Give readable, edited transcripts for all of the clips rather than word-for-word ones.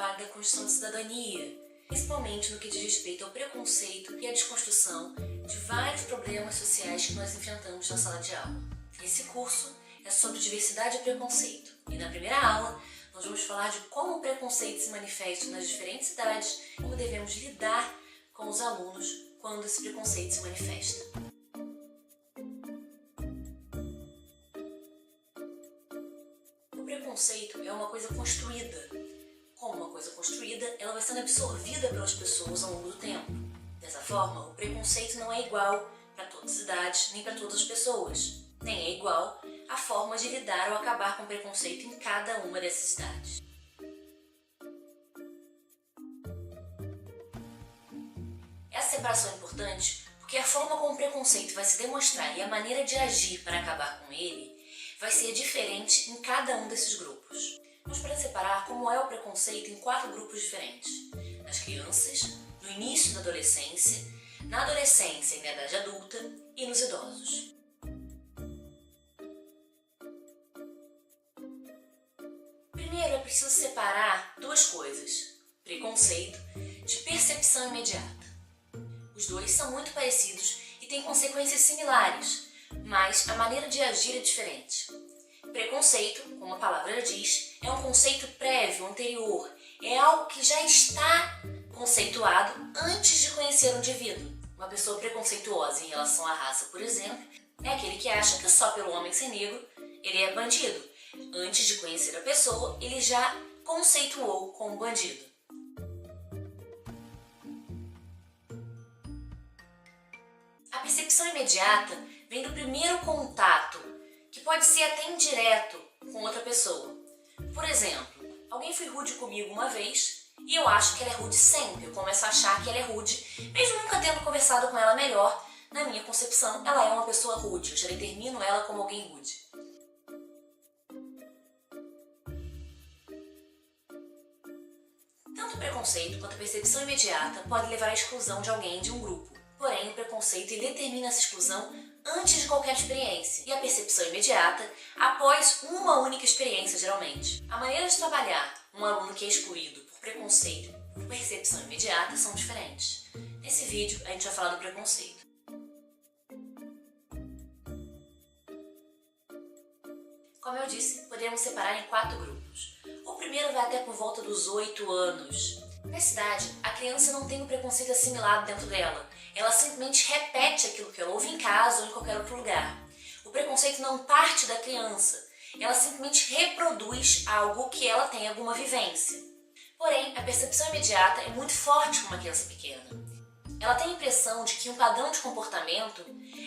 trabalho da construção de cidadania, principalmente no que diz respeito ao preconceito e à desconstrução de vários problemas sociais que nós enfrentamos na sala de aula. Esse curso é sobre diversidade e preconceito, e na primeira aula nós vamos falar de como o preconceito se manifesta nas diferentes idades, como devemos lidar com os alunos quando esse preconceito se manifesta. O preconceito é uma coisa construída. Como uma coisa construída, ela vai sendo absorvida pelas pessoas ao longo do tempo. Dessa forma, o preconceito não é igual para todas as idades, nem para todas as pessoas. Nem é igual a forma de lidar ou acabar com o preconceito em cada uma dessas idades. Essa separação é importante porque a forma como o preconceito vai se demonstrar e a maneira de agir para acabar com ele vai ser diferente em cada um desses grupos. Vamos separar como é o preconceito em 4 grupos diferentes: nas crianças, no início da adolescência, na adolescência e na idade adulta e nos idosos. Primeiro é preciso separar 2 coisas: preconceito de percepção imediata. Os dois são muito parecidos e têm consequências similares, mas a maneira de agir é diferente. Preconceito, como a palavra diz, é um conceito prévio, anterior. É algo que já está conceituado antes de conhecer o indivíduo. Uma pessoa preconceituosa em relação à raça, por exemplo, é aquele que acha que só pelo homem ser negro ele é bandido. Antes de conhecer a pessoa, ele já conceituou como bandido. A percepção imediata vem do primeiro contato, que pode ser até indireto com outra pessoa. Por exemplo, alguém foi rude comigo uma vez e eu acho que ela é rude sempre. Eu começo a achar que ela é rude, mesmo nunca tendo conversado com ela melhor. Na minha concepção, ela é uma pessoa rude. Eu já determino ela como alguém rude. Tanto o preconceito quanto a percepção imediata pode levar à exclusão de alguém de um grupo. Porém, o preconceito ele determina essa exclusão antes de qualquer experiência e a percepção imediata após uma única experiência, geralmente. A maneira de trabalhar um aluno que é excluído por preconceito e por percepção imediata são diferentes. Nesse vídeo, a gente vai falar do preconceito. Como eu disse, podemos separar em 4 grupos. O primeiro vai até por volta dos 8 anos. Nessa idade, a criança não tem um preconceito assimilado dentro dela. Ela simplesmente repete aquilo que ela ouve em casa ou em qualquer outro lugar. O preconceito não parte da criança. Ela simplesmente reproduz algo que ela tem alguma vivência. Porém, a percepção imediata é muito forte com uma criança pequena. Ela tem a impressão de que um padrão de comportamento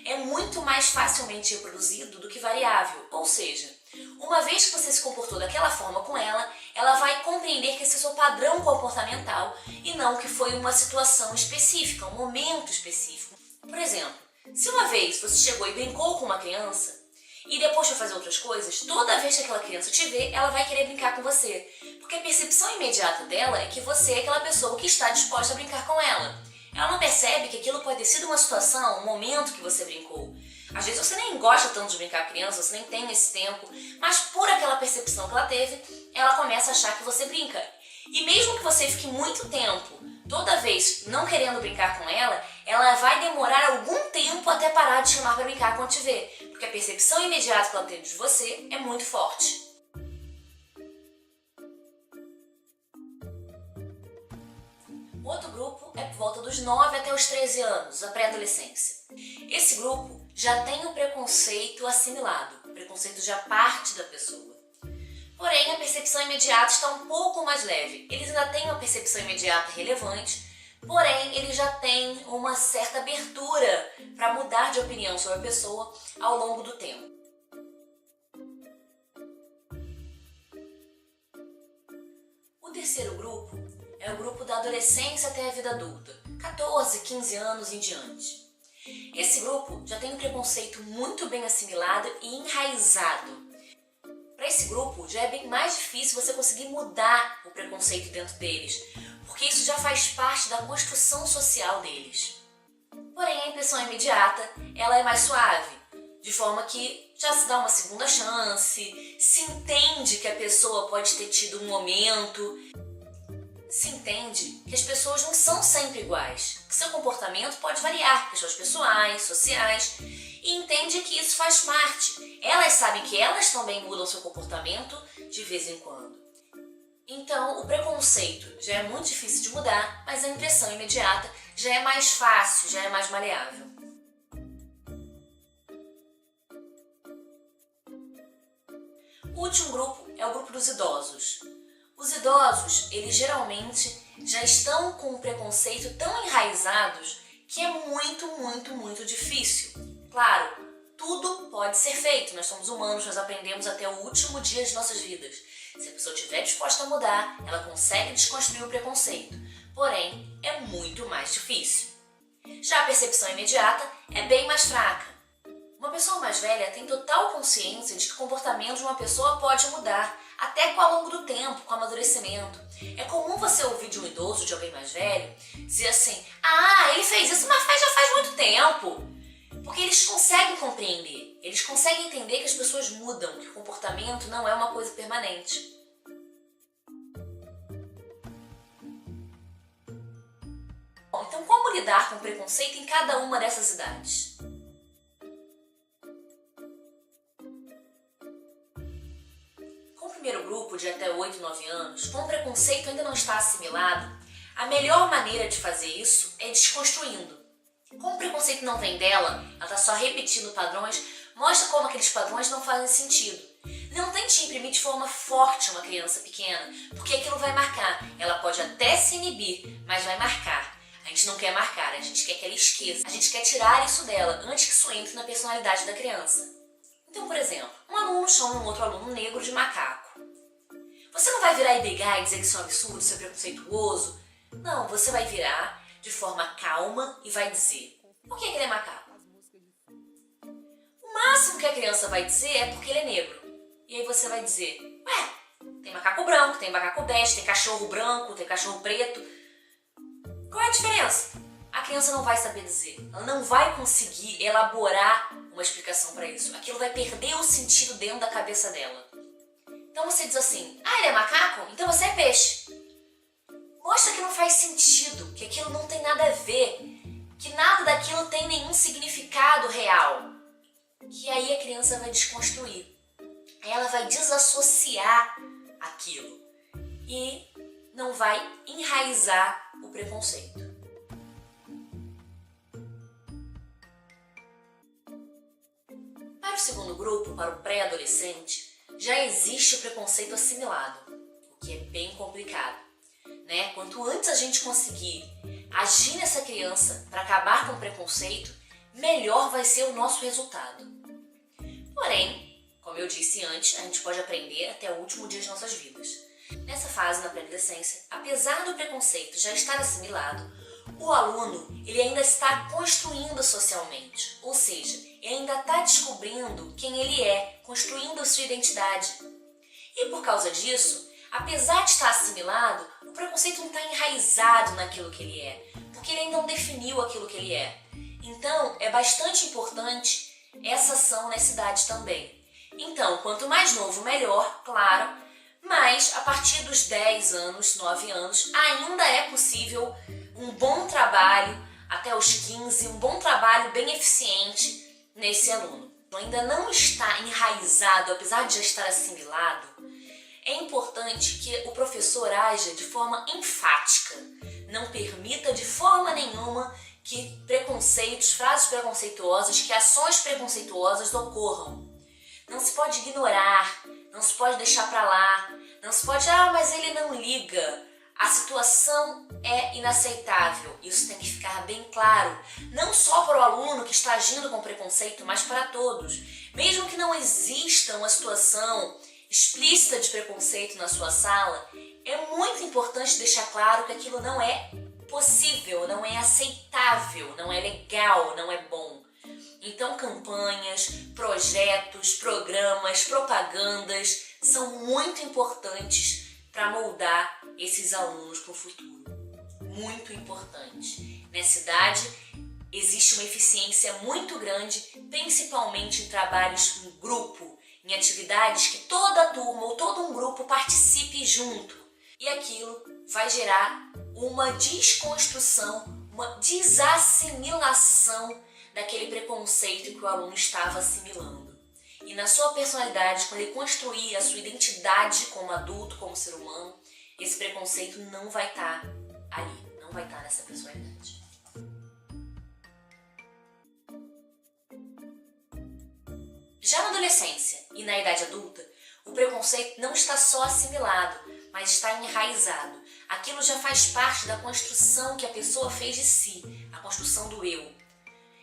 é muito mais facilmente reproduzido do que variável. Ou seja, uma vez que você se comportou daquela forma com ela, ela vai compreender que esse é o seu padrão comportamental e não que foi uma situação específica, um momento específico. Por exemplo, se uma vez você chegou e brincou com uma criança e depois foi fazer outras coisas, toda vez que aquela criança te vê, ela vai querer brincar com você. Porque a percepção imediata dela é que você é aquela pessoa que está disposta a brincar com ela. Ela não percebe que aquilo pode ter sido uma situação, um momento que você brincou. Às vezes você nem gosta tanto de brincar com criança, você nem tem esse tempo, mas por aquela percepção que ela teve, ela começa a achar que você brinca. E mesmo que você fique muito tempo, toda vez não querendo brincar com ela, ela vai demorar algum tempo até parar de chamar para brincar quando te ver, porque a percepção imediata que ela teve de você é muito forte. O outro grupo é por volta dos 9 até os 13 anos, a pré-adolescência. Esse grupo já tem o preconceito assimilado, o preconceito já parte da pessoa. Porém, a percepção imediata está um pouco mais leve. Eles ainda têm uma percepção imediata relevante, porém, eles já têm uma certa abertura para mudar de opinião sobre a pessoa ao longo do tempo. O terceiro grupo é o grupo da adolescência até a vida adulta, 14, 15 anos em diante. Esse grupo já tem um preconceito muito bem assimilado e enraizado. Para esse grupo já é bem mais difícil você conseguir mudar o preconceito dentro deles, porque isso já faz parte da construção social deles. Porém, a impressão imediata ela é mais suave, de forma que já se dá uma segunda chance, se entende que a pessoa pode ter tido um momento. se entende que as pessoas não são sempre iguais, que seu comportamento pode variar, questões pessoais, sociais, e entende que isso faz parte. Elas sabem que elas também mudam seu comportamento de vez em quando. Então, o preconceito já é muito difícil de mudar, mas a impressão imediata já é mais fácil, já é mais maleável. O último grupo é o grupo dos idosos. Os idosos, eles geralmente já estão com o preconceito tão enraizados que é muito difícil. Claro, tudo pode ser feito, nós somos humanos, nós aprendemos até o último dia de nossas vidas. Se a pessoa estiver disposta a mudar, ela consegue desconstruir o preconceito, porém é muito mais difícil. Já a percepção imediata é bem mais fraca. Uma pessoa mais velha tem total consciência de que o comportamento de uma pessoa pode mudar, até ao longo do tempo, com o amadurecimento. É comum você ouvir de um idoso, de alguém mais velho, dizer assim: "Ah, ele fez isso, mas já faz muito tempo." Porque eles conseguem compreender, eles conseguem entender que as pessoas mudam, que o comportamento não é uma coisa permanente. Bom, então como lidar com o preconceito em cada uma dessas idades? Com o primeiro grupo, de até 8, 9 anos, como o preconceito ainda não está assimilado, a melhor maneira de fazer isso é desconstruindo. Como o preconceito não vem dela, ela está só repetindo padrões, mostra como aqueles padrões não fazem sentido. Não tente imprimir de forma forte uma criança pequena, porque aquilo vai marcar. Ela pode até se inibir, mas vai marcar. A gente não quer marcar, a gente quer que ela esqueça. A gente quer tirar isso dela antes que isso entre na personalidade da criança. Então, por exemplo, um aluno chama um outro aluno negro de macaco. Você não vai virar e brigar e dizer que isso é um absurdo, isso é preconceituoso. Não, você vai virar de forma calma e vai dizer: por que ele é macaco? O máximo que a criança vai dizer é porque ele é negro. E aí você vai dizer: ué, tem macaco branco, tem macaco bege, tem cachorro branco, tem cachorro preto. Qual é a diferença? A criança não vai saber dizer. Ela não vai conseguir elaborar uma explicação para isso. Aquilo vai perder o sentido dentro da cabeça dela. Então você diz assim: ah, ele é macaco? Então você é peixe. Mostra que não faz sentido, que aquilo não tem nada a ver, que nada daquilo tem nenhum significado real. Que aí a criança vai desconstruir. Aí ela vai desassociar aquilo e não vai enraizar o preconceito. Para o segundo grupo, para o pré-adolescente, já existe o preconceito assimilado, o que é bem complicado. Quanto antes a gente conseguir agir nessa criança para acabar com o preconceito, melhor vai ser o nosso resultado. Porém, como eu disse antes, a gente pode aprender até o último dia de nossas vidas. Nessa fase, na pré-adolescência, apesar do preconceito já estar assimilado, o aluno ele ainda está construindo socialmente, ou seja, ele ainda está descobrindo quem ele é, construindo a sua identidade. E por causa disso, apesar de estar assimilado, o preconceito não está enraizado naquilo que ele é, porque ele ainda não definiu aquilo que ele é. Então, é bastante importante essa ação nessa idade também. Então, quanto mais novo, melhor, claro, mas a partir dos 10 anos, 9 anos, ainda é possível um bom trabalho, até os 15, um bom trabalho bem eficiente nesse aluno. Ainda não está enraizado, apesar de já estar assimilado, é importante que o professor haja de forma enfática, não permita de forma nenhuma que preconceitos, frases preconceituosas, que ações preconceituosas ocorram. Não se pode ignorar, não se pode deixar para lá, não se pode, mas ele não liga. A situação é inaceitável, isso tem que ficar bem claro, não só para o aluno que está agindo com preconceito, mas para todos. Mesmo que não exista uma situação explícita de preconceito na sua sala, é muito importante deixar claro que aquilo não é possível, não é aceitável, não é legal, não é bom. Então, campanhas, projetos, programas, propagandas são muito importantes para moldar esses alunos para o futuro. Muito importante. Nessa idade, existe uma eficiência muito grande, principalmente em trabalhos em grupo, em atividades que toda a turma ou todo um grupo participe junto. E aquilo vai gerar uma desconstrução, uma desassimilação daquele preconceito que o aluno estava assimilando. E na sua personalidade, quando ele construir a sua identidade como adulto, como ser humano, esse preconceito não vai estar ali, não vai estar nessa personalidade. Já na adolescência e na idade adulta, o preconceito não está só assimilado, mas está enraizado. Aquilo já faz parte da construção que a pessoa fez de si, a construção do eu.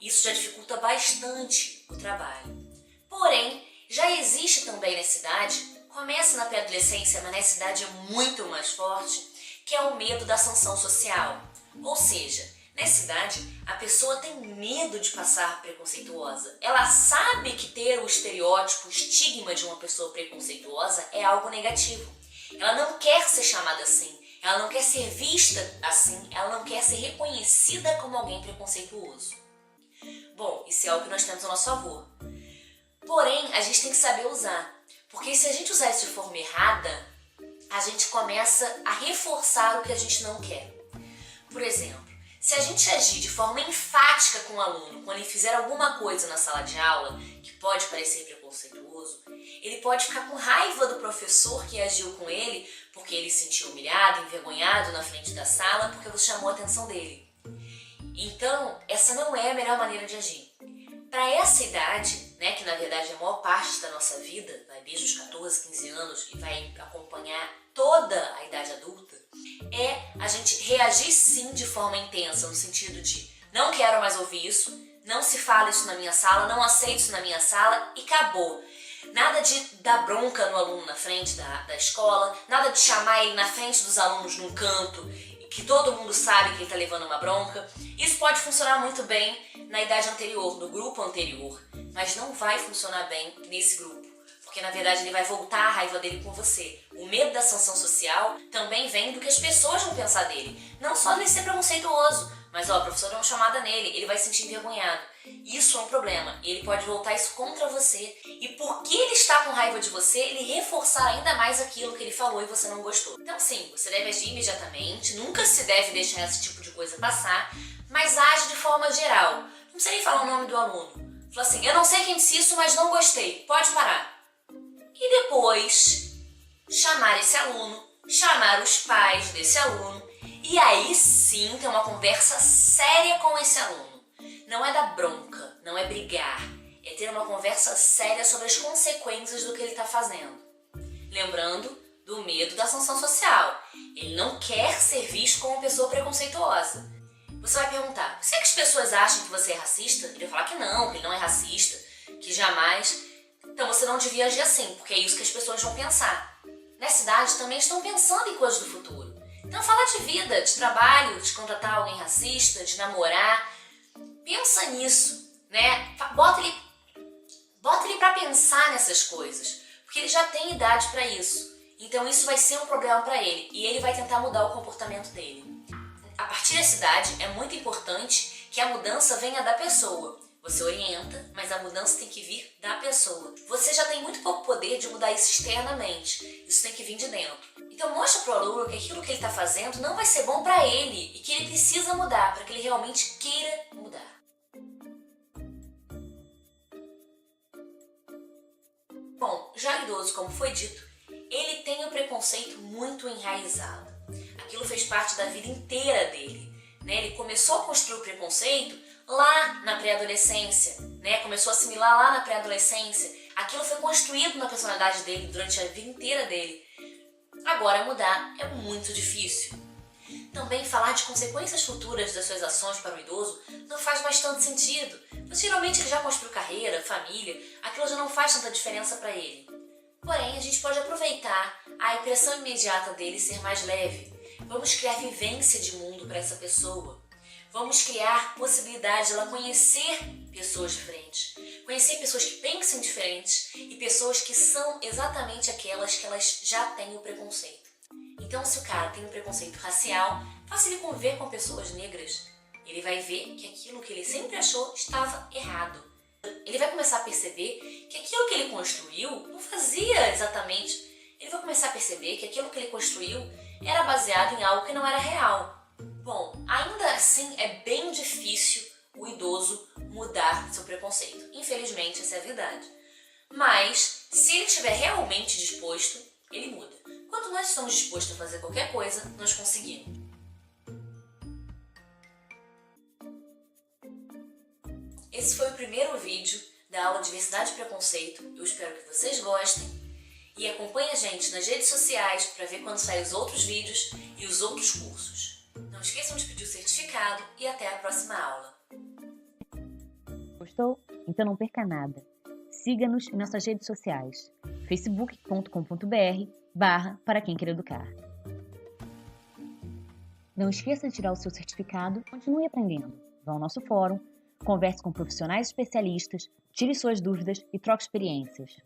Isso já dificulta bastante o trabalho. Porém, já existe também nessa idade, começa na pré-adolescência, mas nessa idade é muito mais forte, que é o medo da sanção social. Ou seja, nessa idade, a pessoa tem medo de passar preconceituosa. Ela sabe que ter o estereótipo, o estigma de uma pessoa preconceituosa é algo negativo. Ela não quer ser chamada assim, ela não quer ser vista assim, ela não quer ser reconhecida como alguém preconceituoso. Bom, isso é algo que nós temos a nosso favor. Porém, a gente tem que saber usar, porque se a gente usar isso de forma errada, a gente começa a reforçar o que a gente não quer. Por exemplo, se a gente agir de forma enfática com o aluno, quando ele fizer alguma coisa na sala de aula que pode parecer preconceituoso, ele pode ficar com raiva do professor que agiu com ele porque ele se sentiu humilhado, envergonhado na frente da sala porque você chamou a atenção dele. Então, essa não é a melhor maneira de agir. Para essa idade, né, que na verdade é a maior parte da nossa vida, vai desde os 14, 15 anos e vai acompanhar toda a idade adulta, é a gente reagir sim de forma intensa, no sentido de não quero mais ouvir isso, não se fala isso na minha sala, não aceito isso na minha sala e acabou. Nada de dar bronca no aluno na frente da escola, nada de chamar ele na frente dos alunos num canto, que todo mundo sabe que ele está levando uma bronca. Isso pode funcionar muito bem na idade anterior, no grupo anterior, mas não vai funcionar bem nesse grupo, porque na verdade ele vai voltar a raiva dele com você. O medo da sanção social também vem do que as pessoas vão pensar dele, não só dele ser preconceituoso, mas ó, o professor deu uma chamada nele, ele vai se sentir envergonhado. Isso é um problema, ele pode voltar isso contra você. E porque ele está com raiva de você, ele reforçar ainda mais aquilo que ele falou e você não gostou. Então sim, você deve agir imediatamente, nunca se deve deixar esse tipo de coisa passar, mas age de forma geral. Não precisa nem falar o nome do aluno. Fala assim, eu não sei quem disse isso, mas não gostei, pode parar. E depois, chamar esse aluno, chamar os pais desse aluno, e aí sim ter uma conversa séria com esse aluno. Não é dar bronca, não é brigar, é ter uma conversa séria sobre as consequências do que ele está fazendo. Lembrando do medo da sanção social. Ele não quer ser visto como uma pessoa preconceituosa. Você vai perguntar, por que as pessoas acham que você é racista? Ele vai falar que ele não é racista, que jamais. Então você não devia agir assim, porque é isso que as pessoas vão pensar. Nessa idade também estão pensando em coisas do futuro. Então fala de vida, de trabalho, de contratar alguém racista, de namorar. Pensa nisso, né? Bota ele pra pensar nessas coisas, porque ele já tem idade para isso. Então isso vai ser um problema para ele e ele vai tentar mudar o comportamento dele. A partir dessa idade é muito importante que a mudança venha da pessoa. Você orienta, mas a mudança tem que vir da pessoa. Você já tem muito pouco poder de mudar isso externamente. Isso tem que vir de dentro. Então mostra pro aluno que aquilo que ele está fazendo não vai ser bom para ele e que ele precisa mudar, para que ele realmente queira mudar. Bom, já o idoso, como foi dito, ele tem o preconceito muito enraizado. Aquilo fez parte da vida inteira dele, né? Ele começou a construir o preconceito lá na pré-adolescência, né? Começou a assimilar lá na pré-adolescência. Aquilo foi construído na personalidade dele durante a vida inteira dele. Agora mudar é muito difícil. Também falar de consequências futuras das suas ações para o idoso não faz mais tanto sentido. Mas, geralmente ele já construiu carreira, família, aquilo já não faz tanta diferença para ele. Porém, a gente pode aproveitar a impressão imediata dele ser mais leve. Vamos criar vivência de mundo para essa pessoa. Vamos criar possibilidade de ela conhecer pessoas diferentes. Conhecer pessoas que pensam diferentes e pessoas que são exatamente aquelas que elas já têm o preconceito. Então, se o cara tem um preconceito racial, faça ele conviver com pessoas negras. Ele vai ver que aquilo que ele sempre achou estava errado. Ele vai começar a perceber que aquilo que ele construiu não fazia exatamente. Ele vai começar a perceber que aquilo que ele construiu era baseado em algo que não era real. Bom, ainda assim é bem difícil o idoso mudar seu preconceito. Infelizmente, essa é a verdade. Mas, se ele estiver realmente disposto, ele muda. Quando nós estamos dispostos a fazer qualquer coisa, nós conseguimos. Esse foi o primeiro vídeo da aula Diversidade e Preconceito. Eu espero que vocês gostem. E acompanhe a gente nas redes sociais para ver quando saem os outros vídeos e os outros cursos. Não esqueçam de pedir o certificado e até a próxima aula. Gostou? Então não perca nada. Siga-nos em nossas redes sociais, facebook.com.br/para quem quer educar. Não esqueça de tirar o seu certificado e continue aprendendo. Vá ao nosso fórum, converse com profissionais especialistas, tire suas dúvidas e troque experiências.